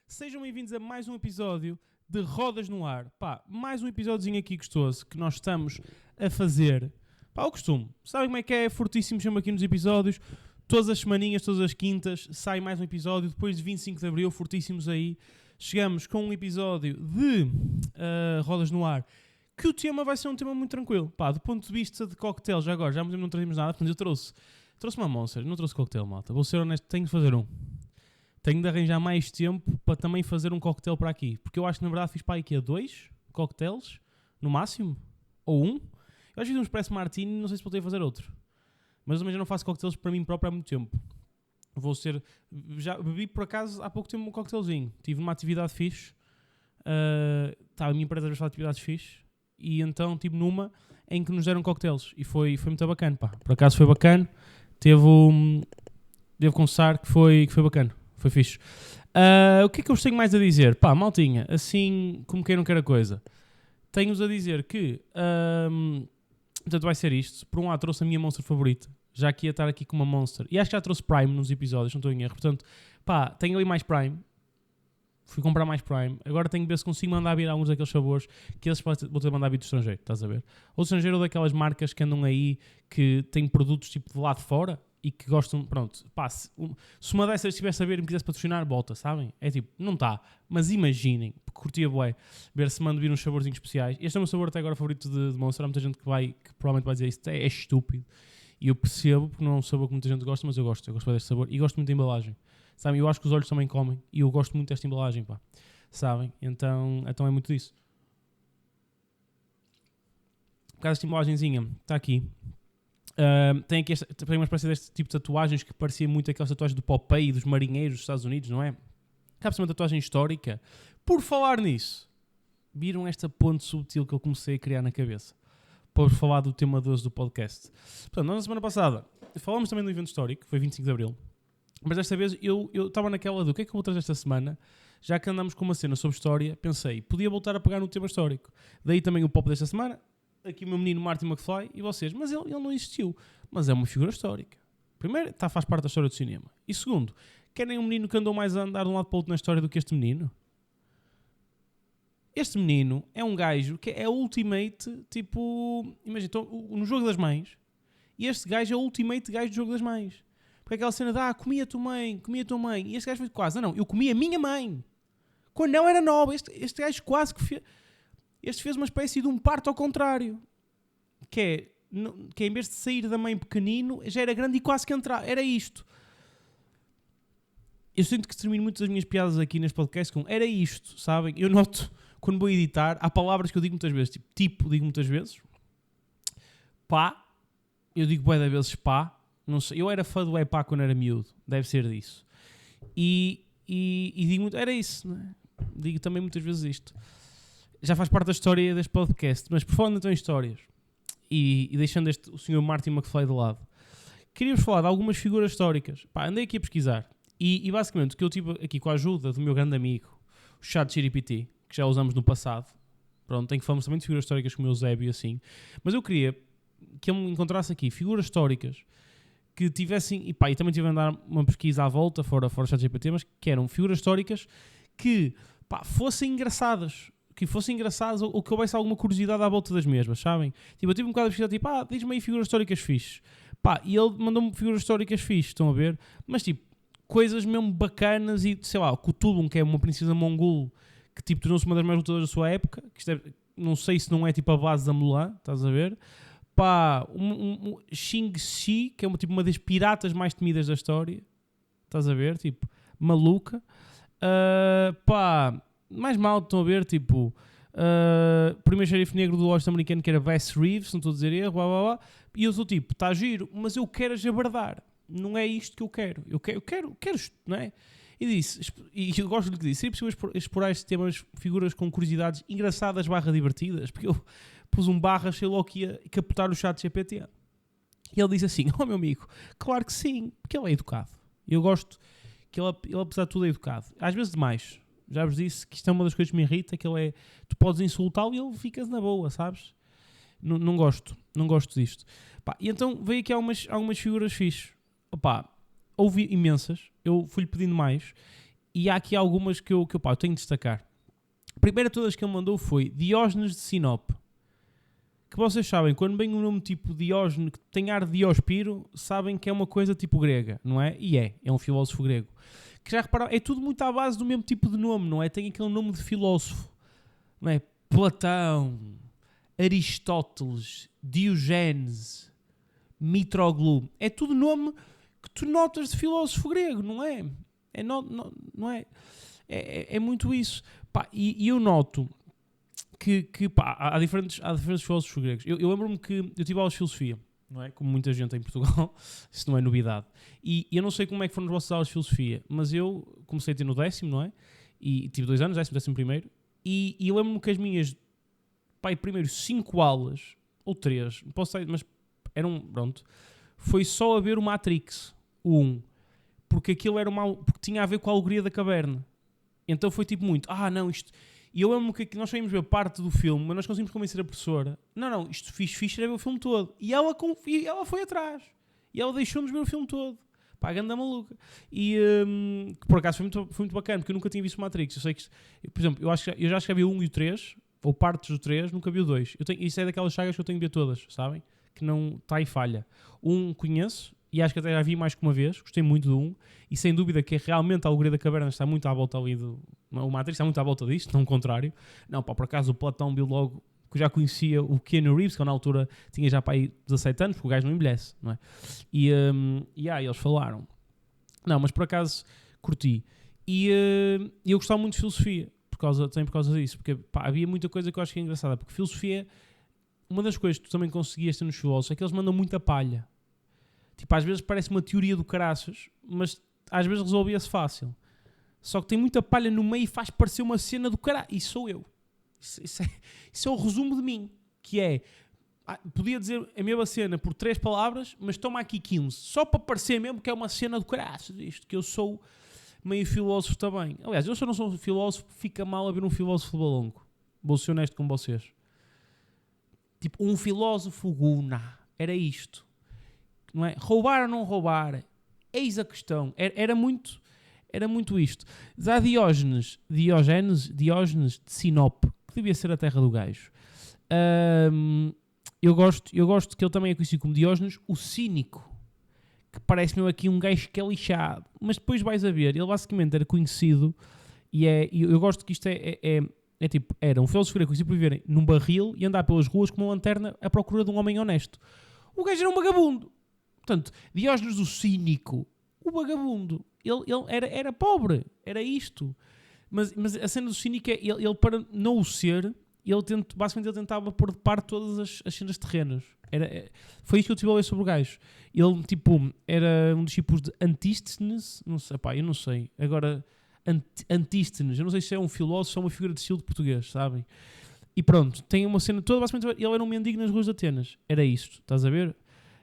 Sejam bem-vindos a mais um episódio de Rodas no Ar. Pá, mais um episódiozinho aqui gostoso que nós estamos a fazer. Pá, o costume. Sabem como é que é? Fortíssimo, chamo aqui nos episódios. Todas as semaninhas, todas as quintas, sai mais um episódio. Depois de 25 de Abril, fortíssimos aí. Chegamos com um episódio de Rodas no Ar, que o tema vai ser um tema muito tranquilo. Pá, do ponto de vista de cocktail, já agora, já não trazemos nada, portanto eu trouxe uma Monster, não trouxe cocktail, malta. Vou ser honesto, tenho de fazer um. Tenho de arranjar mais tempo para também fazer um cocktail para aqui. Porque eu acho que na verdade fiz para aqui 2 cocktails, no máximo, ou um. Eu acho que fiz um Espresso Martini, não sei se voltei a fazer outro. Mas eu também já não faço cocktails para mim próprio há muito tempo. Já bebi por acaso há pouco tempo um cocktailzinho. Tive uma atividade fixe. A minha empresa faz atividades fixe. E então tive numa em que nos deram cocktails. E foi muito bacana, pá. Por acaso foi bacana. Devo confessar que foi bacana. Foi fixe. O que é que eu vos tenho mais a dizer? Pá, maltinha, assim como quem não quer a coisa. Tenho-vos a dizer que portanto vai ser isto. Por um lado trouxe a minha Monster favorita. Já que ia estar aqui com uma Monster. E acho que já trouxe Prime nos episódios, não estou em erro. Portanto, pá, tenho ali mais Prime. Fui comprar mais Prime. Agora tenho que ver se consigo mandar vir alguns daqueles sabores que eles vou ter de mandar vir do estrangeiro, estás a ver? Ou do estrangeiro ou daquelas marcas que andam aí que têm produtos tipo de lá de fora e que gostam, pronto, pá, se uma dessas estivesse a ver e me quisesse patrocinar, volta, sabem? É tipo, não está, mas imaginem, curtia bué, ver se mando vir uns saborzinhos especiais. Este é o meu sabor até agora favorito de Monster. Há muita gente que provavelmente vai dizer isto é estúpido. E eu percebo, porque não é um sabor que muita gente gosta, mas eu gosto deste sabor e gosto muito da embalagem. Sabem, eu acho que os olhos também comem e eu gosto muito desta embalagem, pá. Sabem? Então é muito disso. Por causa desta embalagenzinha, está aqui. Tem aqui tem uma espécie deste tipo de tatuagens que parecia muito aquelas tatuagens do Popeye e dos marinheiros dos Estados Unidos, não é? Cabe-se uma tatuagem histórica. Por falar nisso, viram esta ponte subtil que eu comecei a criar na cabeça? Para falar do tema 12 do podcast. Portanto, na semana passada falámos também do evento histórico, que foi 25 de Abril. Mas desta vez eu estava naquela do que é que eu vou trazer esta semana? Já que andamos com uma cena sobre história, pensei, podia voltar a pegar no tema histórico. Daí também o pop desta semana, aqui o meu menino Martin McFly e vocês. Mas ele não existiu. Mas é uma figura histórica. Primeiro, faz parte da história do cinema. E segundo, querem um menino que andou mais a andar de um lado para o outro na história do que este menino? Este menino é um gajo que é ultimate, tipo... Imagina, no Jogo das Mães. E este gajo é o ultimate gajo do Jogo das Mães. Porque aquela cena de, comia a tua mãe. E este gajo foi quase, não, eu comi a minha mãe. Quando não era nova. Este gajo quase que fez... Este fez uma espécie de um parto ao contrário. Que é em vez de sair da mãe pequenino, já era grande e quase que entrar. Era isto. Eu sinto que termino muitas das minhas piadas aqui neste podcast com era isto, sabem? Eu noto... Quando vou editar, há palavras que eu digo muitas vezes, tipo digo muitas vezes, pá, eu digo bué de vezes pá, não sei, eu era fã do pá quando era miúdo, deve ser disso, e digo muito, era isso, não é? Digo também muitas vezes isto, já faz parte da história deste podcast, mas por falando então em histórias, e deixando o Sr. Martin McFly de lado, queria-vos falar de algumas figuras históricas, pá, andei aqui a pesquisar, e basicamente o que eu tive aqui com a ajuda do meu grande amigo, o ChatGPT, que já usamos no passado. Pronto, tenho que falar também de figuras históricas como o Eusébio e assim. Mas eu queria que ele me encontrasse aqui figuras históricas que tivessem... E também tive a andar uma pesquisa à volta, fora o ChatGPT, mas que eram figuras históricas que fossem engraçadas. Que fossem engraçadas ou que houvesse alguma curiosidade à volta das mesmas, sabem? Tipo, eu tive um bocado de pesquisa, diz-me aí figuras históricas fixes. E ele mandou-me figuras históricas fixes, estão a ver? Mas tipo, coisas mesmo bacanas e, sei lá, o Cthulhu, que é uma princesa mongol que tipo tornou-se uma das mais lutadoras da sua época, que não sei se não é tipo a base da Mulan, estás a ver? Xing-Shi, que é uma das piratas mais temidas da história, estás a ver? Tipo, maluca. Mais mal, estão a ver? Tipo, primeiro xerife negro do oeste americano que era Bass Reeves, não estou a dizer erro, blá blá blá. E eu sou tipo, está giro, mas eu quero jabardar. Não é isto que eu quero. Eu quero, não é? E disse, e eu gosto do que disse, seria possível explorar estes temas, figuras com curiosidades engraçadas / divertidas, porque eu pus um barra, achei logo que ia captar o ChatGPT. E ele disse assim, meu amigo, claro que sim, porque ele é educado. Eu gosto que ele apesar de tudo é educado. Às vezes demais. Já vos disse que isto é uma das coisas que me irrita, que ele é, tu podes insultá-lo e ele fica na boa, sabes? Não gosto disto. E então veio aqui algumas figuras fixes. Houve imensas, eu fui-lhe pedindo mais E há aqui algumas que eu tenho de destacar. A primeira de todas que ele mandou foi Diógenes de Sinope. Que vocês sabem, quando vem um nome tipo Diógenes, que tem ar de Diospiro, sabem que é uma coisa tipo grega, não é? E é um filósofo grego. Que já repararam, é tudo muito à base do mesmo tipo de nome, não é? Tem aquele nome de filósofo, não é? Platão, Aristóteles, Diogénes, Mitroglou. É tudo nome que tu notas de filósofo grego, não é? Não é? É muito isso. Pá, e eu noto que pá, há diferentes filósofos gregos. Eu lembro-me que eu tive aulas de filosofia, não é? Como muita gente em Portugal, isso não é novidade. E eu não sei como é que foram as vossas aulas de filosofia, mas eu comecei a ter no 10º, não é? E tive 2 anos, 11º. E eu lembro-me que as minhas, pá, primeiro 5 aulas, ou 3, não posso saber, mas eram, pronto, foi só a ver o Matrix, o 1. Porque aquilo era porque tinha a ver com a alegoria da caverna. Então foi tipo muito, não, isto... E eu lembro que nós só íamos ver parte do filme, mas nós conseguimos convencer a professora. Não, isto fixe era ver o filme todo. E ela foi atrás. E ela deixou-nos ver o filme todo. Pá, ganda maluca. E que por acaso foi muito bacana, porque eu nunca tinha visto o Matrix. Eu sei que, por exemplo, eu já escrevi o 1 e o 3, ou partes do 3, nunca vi o 2. Isso é daquelas sagas que eu tenho de ver todas, sabem? Que não está e falha. O 1 conheço, e acho que até já vi mais que uma vez. Gostei muito do 1. E sem dúvida que realmente a alegoria da caverna está muito à volta ali do... O Matrix está muito à volta disto, não o contrário. Não, pá, por acaso o Platão viu logo que eu já conhecia o Keanu Reeves, que eu na altura tinha já para aí 17 anos, porque o gajo não envelhece, não é? E eles falaram. Não, mas por acaso curti. E eu gostava muito de filosofia, por causa disso. Porque pá, havia muita coisa que eu acho que é engraçada. Porque filosofia, uma das coisas que tu também conseguias ter nos filósofos é que eles mandam muita palha. Tipo, às vezes parece uma teoria do caraças, mas às vezes resolvia-se fácil. Só que tem muita palha no meio e faz parecer uma cena do caralho. Isso sou eu. Isso é o resumo de mim. Que é, podia dizer a mesma cena por 3 palavras, mas toma aqui 15. Só para parecer mesmo que é uma cena do caralho. Isto, que eu sou meio filósofo também. Aliás, eu só não sou um filósofo, fica mal a ver um filósofo de balongo. Vou ser honesto com vocês. Tipo, um filósofo guna. Era isto. Não é? Roubar ou não roubar? Eis a questão. Era muito isto. Há Diógenes de Sinope, que devia ser a terra do gajo. Eu gosto que ele também é conhecido como Diógenes, o cínico, que parece-me aqui um gajo que é lixado. Mas depois vais a ver, ele basicamente era conhecido, e eu gosto que isto é tipo, era um filósofo grego conhecido por viverem num barril e andar pelas ruas com uma lanterna à procura de um homem honesto. O gajo era um vagabundo. Portanto, Diógenes o cínico, o vagabundo, ele era pobre, era isto. Mas a cena do cínico é, ele para não o ser, basicamente ele tentava pôr de parte todas as cenas terrenas. Foi isso que eu tive a ler sobre o gajo. Ele, tipo, era um dos tipos de Antístenes, não sei, pá, eu não sei. Agora, Antístenes, eu não sei se é um filósofo ou uma figura de estilo de português, sabem? E pronto, tem uma cena toda, basicamente, ele era um mendigo nas ruas de Atenas. Era isto, estás a ver?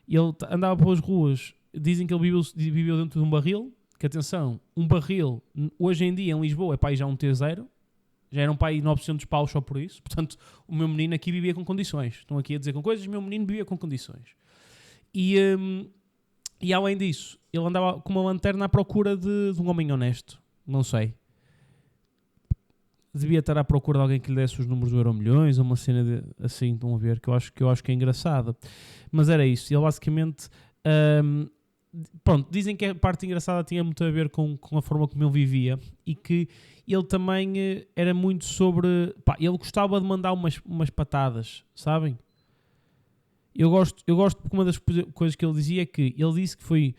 Ele andava pelas ruas, dizem que ele viveu dentro de um barril, que atenção, um barril, hoje em dia em Lisboa é para aí já um T0, já eram para aí 900 paus só por isso, portanto o meu menino aqui vivia com condições, estão aqui a dizer com coisas, o meu menino vivia com condições. E além disso, ele andava com uma lanterna à procura de um homem honesto, não sei. Devia estar à procura de alguém que lhe desse os números do Euromilhões, ou uma cena assim, estão a ver, que eu acho que é engraçada. Mas era isso, ele basicamente... pronto, dizem que a parte engraçada tinha muito a ver com a forma como ele vivia e que ele também era muito sobre... Pá, ele gostava de mandar umas patadas, sabem? Eu gosto porque uma das coisas que ele dizia é que ele disse que foi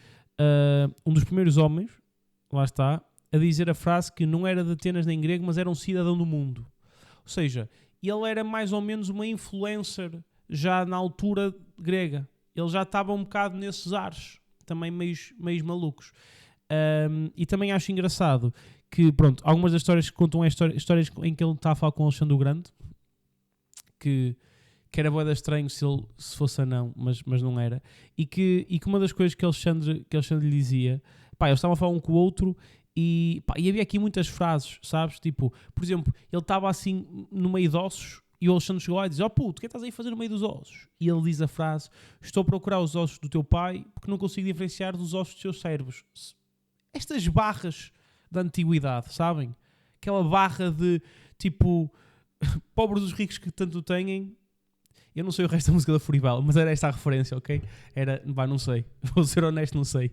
um dos primeiros homens, lá está, a dizer a frase que não era de Atenas nem grego, mas era um cidadão do mundo. Ou seja, ele era mais ou menos uma influencer já na altura grega. Ele já estava um bocado nesses ares, também meios malucos. E também acho engraçado que, pronto, algumas das histórias que contam histórias em que ele está a falar com o Alexandre o Grande, que era bué estranho se fosse anão, mas não era. E que uma das coisas que Alexandre lhe dizia, pá, eles estavam a falar um com o outro e havia aqui muitas frases, sabes? Tipo, por exemplo, ele estava assim no meio de ossos e o Alexandre chegou lá e diz: "Oh puto, o que estás aí a fazer no meio dos ossos?" E ele diz a frase: "Estou a procurar os ossos do teu pai porque não consigo diferenciar dos ossos dos teus cérebros." Estas barras da antiguidade, sabem? Aquela barra de, tipo, pobres dos ricos que tanto têm. Eu não sei o resto da música da Furibela, mas era esta a referência, ok? Era, não sei. Vou ser honesto, não sei.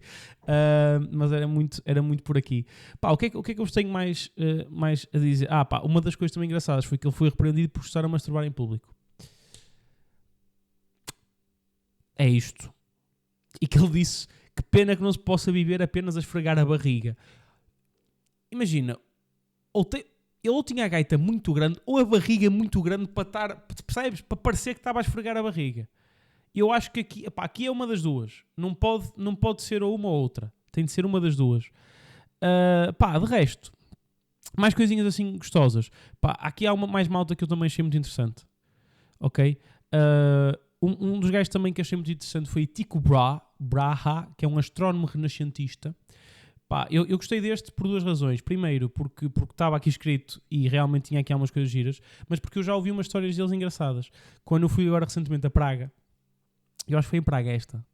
Mas era muito por aqui. Pá, o que é que eu vos tenho mais a dizer? Pá, uma das coisas também engraçadas foi que ele foi repreendido por estar a masturbar em público. É isto. E que ele disse que pena que não se possa viver apenas a esfregar a barriga. Imagina, ele ou tinha a gaita muito grande ou a barriga muito grande para estar, percebes? Para parecer que estava a esfregar a barriga. Eu acho que aqui é uma das duas. Não pode ser ou uma ou outra. Tem de ser uma das duas. De resto, mais coisinhas assim gostosas. Aqui há uma mais malta que eu também achei muito interessante. Ok? Um dos gajos também que achei muito interessante foi Tycho Brahe, que é um astrónomo renascentista. Eu gostei deste por duas razões. Primeiro, porque estava aqui escrito e realmente tinha aqui algumas coisas giras, mas porque eu já ouvi umas histórias deles engraçadas. Quando eu fui agora recentemente a Praga, eu acho que foi em Praga esta.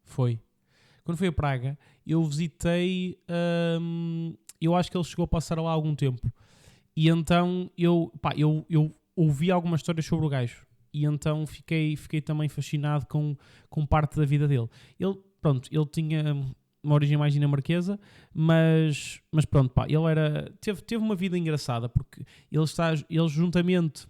Foi. Quando fui a Praga, eu visitei... eu acho que ele chegou a passar lá há algum tempo. E então eu ouvi algumas histórias sobre o gajo. E então fiquei também fascinado com parte da vida dele. Ele tinha uma origem mais dinamarquesa, mas pronto, ele teve uma vida engraçada, porque ele juntamente,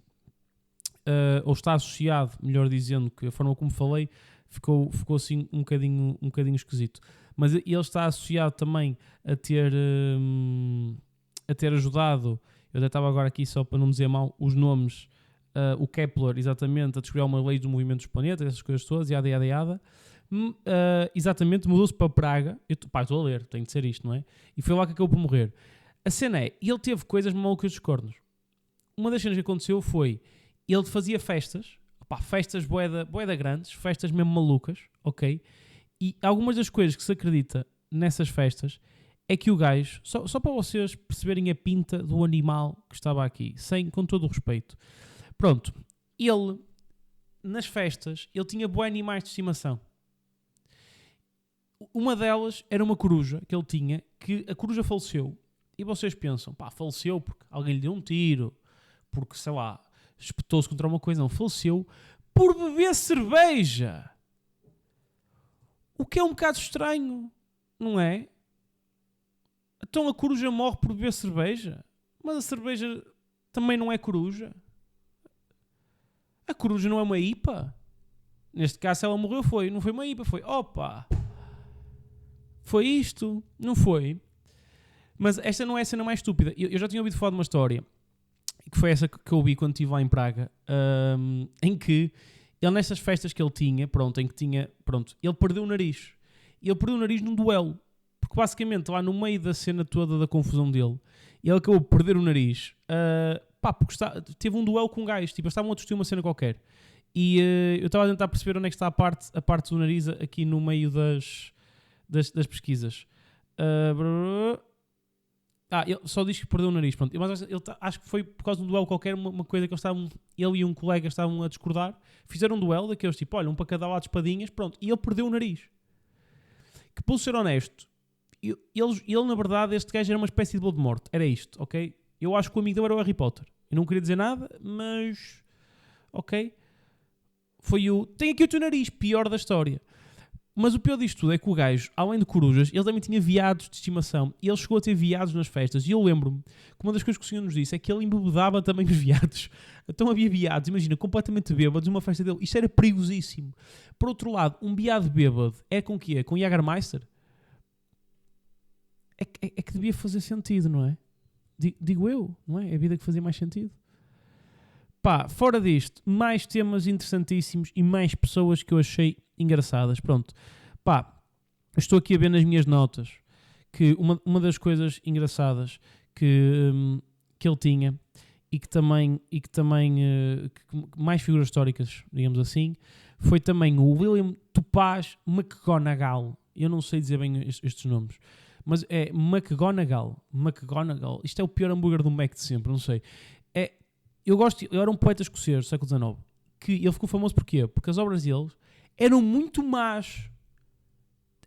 ou está associado, melhor dizendo, que a forma como falei, ficou assim um bocadinho esquisito. Mas ele está associado também a ter ajudado, eu até estava agora aqui só para não dizer mal, os nomes, o Kepler, exatamente, a descobrir uma lei do movimento dos planetas, essas coisas todas, yada. Exatamente, mudou-se para Praga. Estou a ler, tem de ser isto, não é? E foi lá que acabou por morrer. A cena é, ele teve coisas malucas dos cornos. Uma das cenas que aconteceu foi, ele fazia festas, festas bué da grandes, festas mesmo malucas, ok? E algumas das coisas que se acredita nessas festas é que o gajo, só para vocês perceberem a pinta do animal que estava aqui, com todo o respeito. Pronto, ele, nas festas, ele tinha bué animais de estimação. Uma delas era uma coruja que ele tinha, que a coruja faleceu. E vocês pensam, faleceu porque alguém lhe deu um tiro, porque, sei lá, espetou-se contra uma coisa. Não, faleceu por beber cerveja. O que é um bocado estranho, não é? Então a coruja morre por beber cerveja? Mas a cerveja também não é coruja? A coruja não é uma IPA? Neste caso, se ela morreu, não foi uma IPA, foi foi isto, não foi? Mas esta não é a cena mais estúpida. Eu já tinha ouvido falar de uma história, que foi essa que eu ouvi quando estive lá em Praga, em que ele, nessas festas que ele tinha, ele perdeu o nariz. E ele perdeu o nariz num duelo. Porque basicamente, lá no meio da cena toda da confusão dele, ele acabou por perder o nariz, porque teve um duelo com um gajo. Tipo, estavam a discutir uma cena qualquer. E eu estava a tentar perceber onde é que está a parte do nariz aqui no meio das pesquisas. Ele só diz que perdeu o nariz. Pronto. Mas acho que foi por causa de um duelo qualquer, uma coisa que ele e um colega estavam a discordar. Fizeram um duelo daqueles tipo, olha, um para cada lado de espadinhas, pronto. E ele perdeu o nariz. Que, por ser honesto, ele na verdade, este gajo era uma espécie de Voldemort. Era isto, ok? Eu acho que o amigo dele era o Harry Potter. Eu não queria dizer nada, mas... Ok? Tem aqui o teu nariz, pior da história. Mas o pior disto tudo é que o gajo, além de corujas, ele também tinha veados de estimação. E ele chegou a ter veados nas festas. E eu lembro-me que uma das coisas que o senhor nos disse é que ele embebedava também os veados. Então havia veados, imagina, completamente bêbados numa festa dele. Isto era perigosíssimo. Por outro lado, um veado bêbado é com o quê? Com Jägermeister? É que devia fazer sentido, não é? Digo eu, não é? É a vida que fazia mais sentido. Fora disto, mais temas interessantíssimos e mais pessoas que eu achei engraçadas. Pronto. Estou aqui a ver nas minhas notas que uma das coisas engraçadas que ele tinha e que também mais figuras históricas, digamos assim, foi também o William Topaz McGonagall. Eu não sei dizer bem estes nomes, mas é McGonagall. Isto é o pior hambúrguer do Mac de sempre, não sei. Eu era um poeta escocês do século XIX, que ele ficou famoso porquê? Porque as obras deles eram muito más.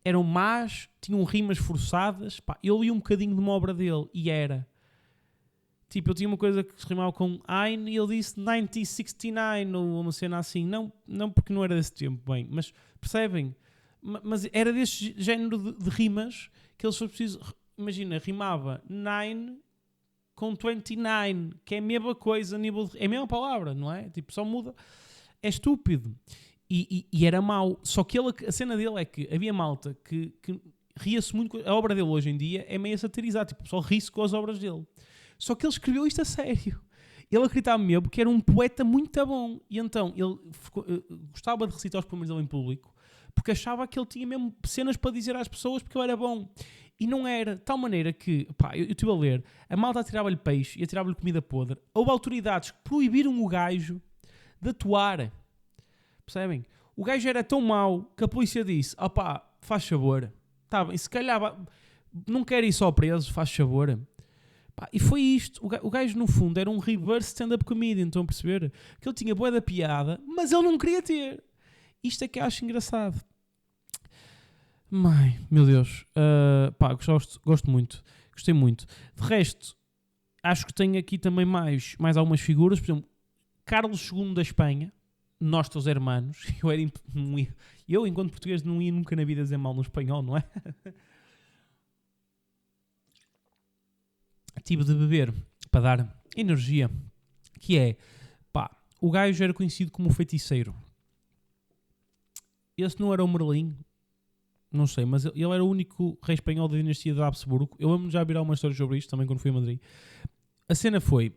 eram más, tinham rimas forçadas. Pá, eu li um bocadinho de uma obra dele e era... Tipo, eu tinha uma coisa que se rimava com Ein e ele disse 1969 ou uma cena assim. Não porque não era desse tempo, bem. Mas, percebem? Mas era deste género de rimas que eles foram preciso... Imagina, rimava 9 com 29, que é a mesma coisa, é a mesma palavra, não é? Tipo, só muda. É estúpido. E era mau. Só que a cena dele é que havia malta que ria-se muito. A obra dele hoje em dia é meio satirizada. Tipo, só ri-se com as obras dele. Só que ele escreveu isto a sério. Ele acreditava mesmo que era um poeta muito bom. E então, ele gostava de recitar os poemas dele em público porque achava que ele tinha mesmo cenas para dizer às pessoas porque ele era bom. E não era. De tal maneira que, pá, eu estive a ler, a malta atirava-lhe peixe e atirava-lhe comida podre. Houve autoridades que proibiram o gajo de atuar. Percebem? O gajo era tão mau que a polícia disse, opá, faz favor. Tá bem, se calhar não quer ir só preso, faz favor. Pá, e foi isto. O gajo, no fundo, era um reverse stand-up comedian, estão a perceber? Que ele tinha bué da piada, mas ele não queria ter. Isto é que eu acho engraçado. Ai, meu Deus. Pá, gosto muito. Gostei muito. De resto, acho que tenho aqui também mais algumas figuras. Por exemplo, Carlos II da Espanha, nossos hermanos. Eu, enquanto português, não ia nunca na vida dizer mal no espanhol, não é? Tive de beber para dar energia. Que é, pá, o gajo era conhecido como o feiticeiro. Esse não era o Merlin, não sei, mas ele era o único rei espanhol da dinastia de Habsburgo. Eu amo já virar uma história sobre isto também quando fui a Madrid. A cena foi,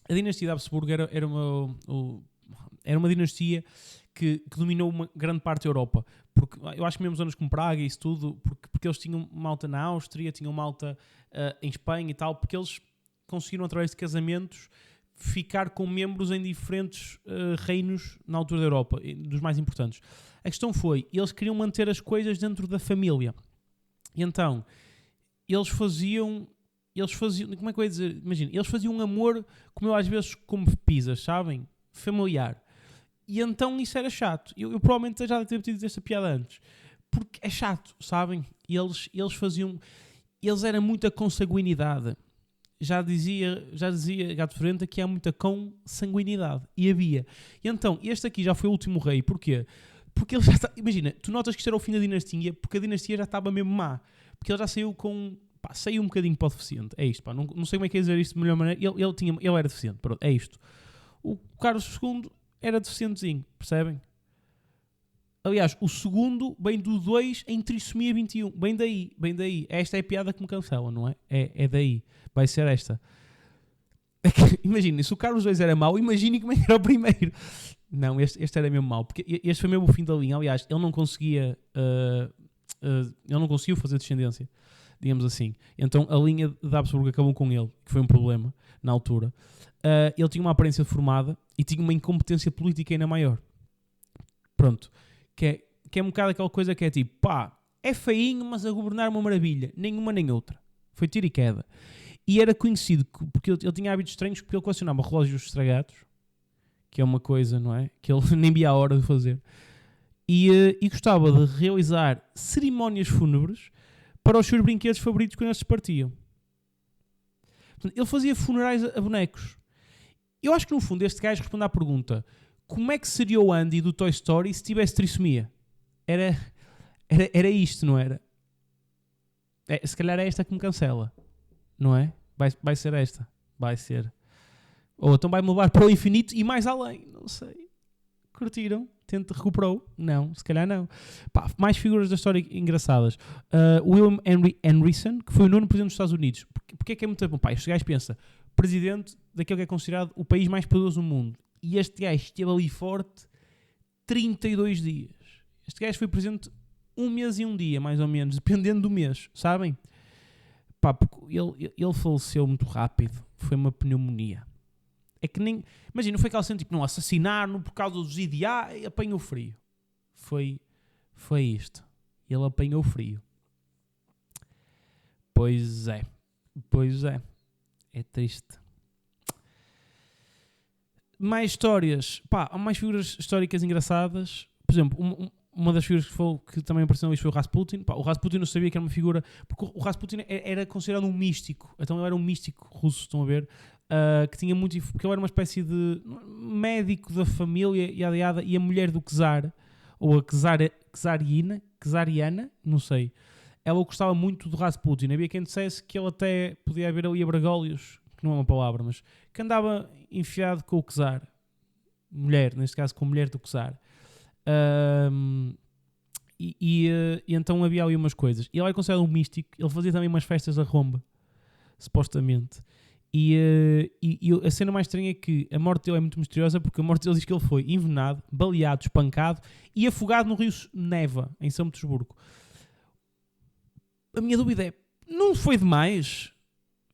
a dinastia de Habsburgo era uma dinastia que dominou uma grande parte da Europa. Porque eu acho que mesmo zonas como Praga e isso tudo, porque eles tinham malta na Áustria, tinham malta em Espanha e tal, porque eles conseguiram, através de casamentos, ficar com membros em diferentes reinos na altura da Europa, dos mais importantes. A questão foi, eles queriam manter as coisas dentro da família. E então, eles faziam, como é que eu ia dizer? Imagina, eles faziam um amor, como eu às vezes como pizzas, sabem? Familiar. E então isso era chato. Eu provavelmente já devo ter dito esta piada antes. Porque é chato, sabem? Eles faziam... Eles eram muita consanguinidade. Já dizia Gato Ferrenta que há muita consanguinidade. E havia. E então, este aqui já foi o último rei. Porquê? Porque ele já está... Imagina, tu notas que isto era o fim da dinastia, porque a dinastia já estava mesmo má. Porque ele já saiu com... Pá, saiu um bocadinho para o deficiente. É isto, pá. Não sei como é que é dizer isto de melhor maneira. Ele era deficiente. Pronto, é isto. O Carlos II era deficientezinho. Percebem? Aliás, o segundo vem do 2 em trissomia 21. Bem daí. Esta é a piada que me cancela, não é? É daí. Vai ser esta. Imaginem, se o Carlos II era mau, imaginem como é que era o primeiro. Não, este era mesmo mau. Porque este foi mesmo o fim da linha. Aliás, ele não conseguia... ele não conseguiu fazer descendência. Digamos assim. Então, a linha de Habsburgo acabou com ele, que foi um problema na altura. Ele tinha uma aparência formada e tinha uma incompetência política ainda maior. Pronto. Que é um bocado aquela coisa que é tipo, pá, é feinho, mas a governar uma maravilha. Nenhuma nem outra. Foi tiro e queda. E era conhecido, porque ele tinha hábitos estranhos, porque ele colecionava relógios estragados, que é uma coisa, não é? Que ele nem via a hora de fazer. E gostava de realizar cerimónias fúnebres para os seus brinquedos favoritos quando eles se partiam. Portanto, ele fazia funerais a bonecos. Eu acho que, no fundo, este gajo responde à pergunta: como é que seria o Andy do Toy Story se tivesse trissomia? Era isto, não era? Se calhar é esta que me cancela. Não é? Vai ser esta. Vai ser. Ou então vai-me levar para o infinito e mais além. Não sei. Curtiram? Recuperou? Não, se calhar não. Pá, mais figuras da história engraçadas. William Henry Henryson, que foi o nono presidente dos Estados Unidos. Porque é que é muito bom? Pá, este gajo pensa, presidente daquele que é considerado o país mais poderoso do mundo. E este gajo esteve ali forte 32 dias. Este gajo foi presidente 1 mês e 1 dia, mais ou menos, dependendo do mês, sabem? Pá, porque ele faleceu muito rápido. Foi uma pneumonia. É que nem... Imagina, foi aquela cena tipo, não assassinaram por causa dos ideais, apanhou frio. Foi isto. Ele apanhou frio. Pois é. É triste. Mais histórias. Pá, há mais figuras históricas engraçadas. Por exemplo, uma das figuras que também apareceu foi o Rasputin. Pá, o Rasputin eu sabia que era uma figura... Porque o Rasputin era considerado um místico. Então ele era um místico russo, estão a ver? Que tinha muito... Porque ele era uma espécie de médico da família e a mulher do czar, ou a czariana, não sei. Ela gostava muito do Rasputin. Havia quem dissesse que ele até podia haver ali a Bragólios, que não é uma palavra, mas que andava enfiado com o czar. Mulher, neste caso com a mulher do czar. E então havia ali umas coisas. E ele era considerado um místico. Ele fazia também umas festas a romba, supostamente. E a cena mais estranha é que a morte dele é muito misteriosa, porque a morte dele diz que ele foi envenenado, baleado, espancado e afogado no rio Neva, em São Petersburgo. A minha dúvida é, não foi demais?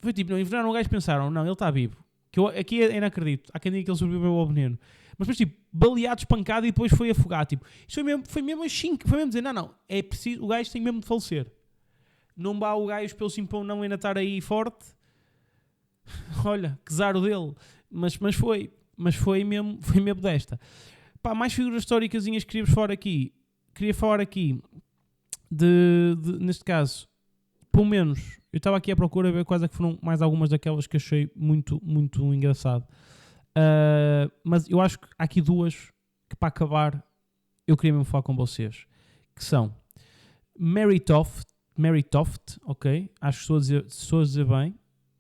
Foi tipo, não envenenaram o gajo e pensaram, não, ele está vivo. Que eu, aqui é inacredito. Há quem diga que ele sobreviveu ao veneno. Mas depois, tipo, baleado, espancado e depois foi afogado. Tipo, isto foi mesmo assim, foi mesmo dizer, não, é preciso, o gajo tem mesmo de falecer. Não vá o gajo pelo simpão não ainda estar aí forte. Olha, que zaro dele. Mas foi mesmo desta. Pá, mais figuras históricas que queria falar aqui neste caso, pelo menos, eu estava aqui à procura ver quais é que foram mais algumas daquelas que achei muito, muito engraçado. Mas eu acho que há aqui duas que, para acabar, eu queria mesmo falar com vocês, que são Mary Toft, ok? Acho que estou a dizer bem,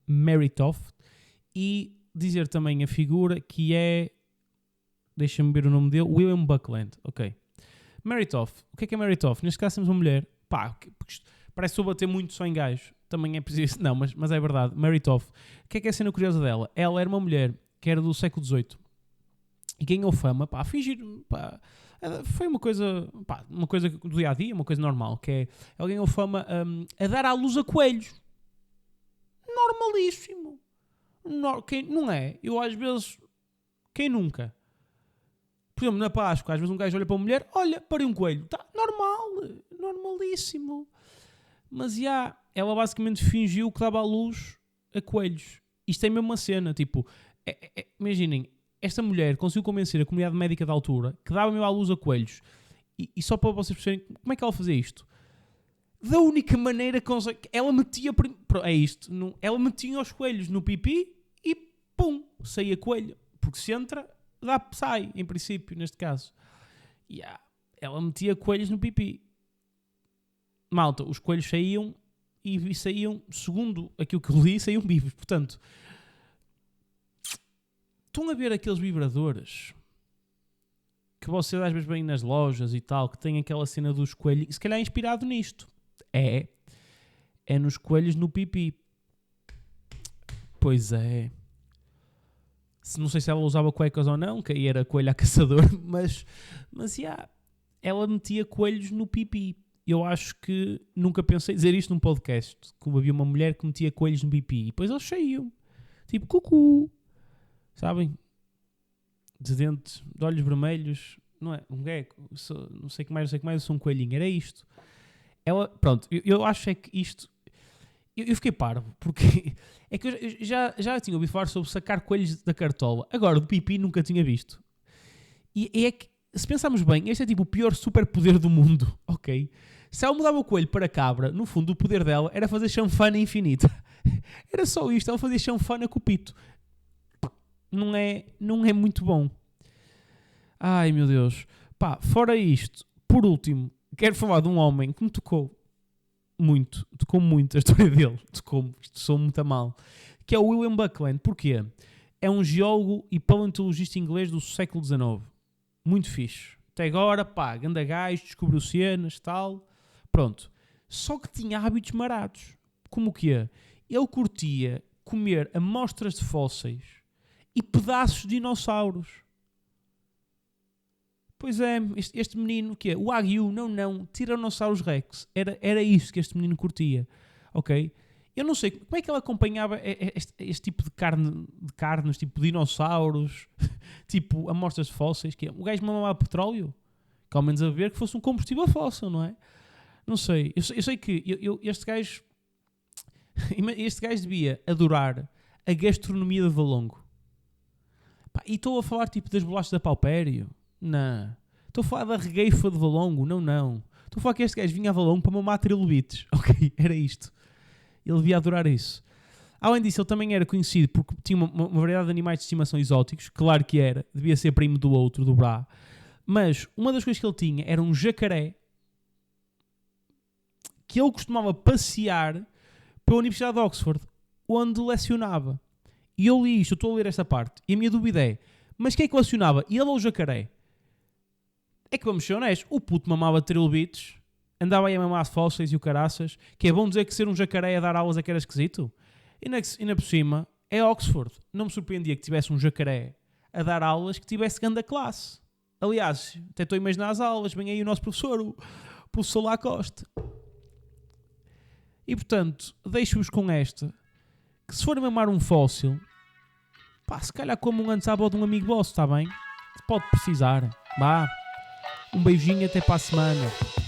Mary Toft, e dizer também a figura que é, deixa-me ver o nome dele, William Buckland, ok? Mary Toft, o que é Mary Toft? Neste caso temos uma mulher, pá, parece que eu bater muito só em gajo, também é preciso, não, mas é verdade, Mary Toft. O que é a cena curiosa dela? Ela era uma mulher que era do século XVIII e ganhou fama, pá, a fingir, pá, foi uma coisa do dia-a-dia, uma coisa normal, que é, ela ganhou fama a dar à luz a coelhos. Normalíssimo. Quem, não é? Eu às vezes, quem nunca? Por exemplo, na Páscoa, às vezes um gajo olha para uma mulher, olha, parei um coelho. Tá normal, normalíssimo. Mas ela basicamente fingiu que dava à luz a coelhos. Isto é mesmo uma cena, tipo, imaginem, esta mulher conseguiu convencer a comunidade médica da altura que dava mesmo à luz a coelhos. E só para vocês perceberem, como é que ela fazia isto? Da única maneira que ela metia, ela metia os coelhos no pipi e pum, saía coelho. Porque se entra, sai, em princípio, neste caso. Ela metia coelhos no pipi. Malta, os coelhos saíam e saíam, segundo aquilo que eu li, saíam vivos. Portanto, estão a ver aqueles vibradores que vocês às vezes veem nas lojas e tal, que tem aquela cena dos coelhos, se calhar é inspirado nisto. É nos coelhos no pipi. Pois é. Não sei se ela usava cuecas ou não, que aí era coelho a caçador, mas ela metia coelhos no pipi. Eu acho que nunca pensei dizer isto num podcast, como havia uma mulher que metia coelhos no pipi, e depois eles saíam, tipo cucu, sabem? De dentes, de olhos vermelhos, não é? Um gecko, não sei o que mais, eu sou um coelhinho, era isto. Ela, pronto, eu acho é que isto... Eu fiquei parvo, porque é que eu já tinha ouvido falar sobre sacar coelhos da cartola. Agora, do pipi nunca tinha visto. E é que, se pensarmos bem, este é tipo o pior superpoder do mundo, ok? Se ela mudava o coelho para cabra, no fundo o poder dela era fazer chanfana infinita. Era só isto, ela fazia chanfana com o pito. Não é muito bom. Ai, meu Deus. Pá, fora isto, por último, quero falar de um homem que me tocou muito a história dele, isto sou muito a mal, que é o William Buckland. Porquê? É um geólogo e paleontologista inglês do século XIX. Muito fixe. Até agora, pá, ganda gajo, descobriu cenas, tal. Pronto. Só que tinha hábitos marados. Como que é? Ele curtia comer amostras de fósseis e pedaços de dinossauros. Pois é, este menino, que é o Wagyu, não, Tyrannosaurus Rex, era isso que este menino curtia, ok? Eu não sei, como é que ele acompanhava este tipo de carnes, tipo dinossauros, tipo amostras de fósseis, que é, o gajo mamava petróleo, que ao menos a ver que fosse um combustível fóssil, não é? Não sei, eu sei que este gajo devia adorar a gastronomia de Valongo. Pá, e estou a falar tipo das bolachas da Paupério. Não. Estou a falar da regueifa de Valongo. Não. Estou a falar que este gajo vinha a Valongo para mamar trilobites. Ok, era isto. Ele devia adorar isso. Além disso, ele também era conhecido porque tinha uma variedade de animais de estimação exóticos. Claro que era. Devia ser primo do outro, do Brá. Mas uma das coisas que ele tinha era um jacaré que ele costumava passear pela Universidade de Oxford, onde lecionava. E eu li isto, eu estou a ler esta parte, e a minha dúvida é, mas quem é que lecionava? Ele ou o jacaré? É que vamos ser honestos, o puto mamava trilobites, andava aí a mamar fósseis e o caraças, que é bom dizer que ser um jacaré a dar aulas é que era esquisito. E ainda por cima, é Oxford. Não me surpreendia que tivesse um jacaré a dar aulas que tivesse grande classe. Aliás, até estou a imaginar as aulas, vem aí o nosso professor, o professor Lacoste. E portanto, deixo-vos com esta, que se for mamar um fóssil, pá, se calhar como um antes à bola de um amigo vosso, está bem? Pode precisar. Vá. Um beijinho até para a semana.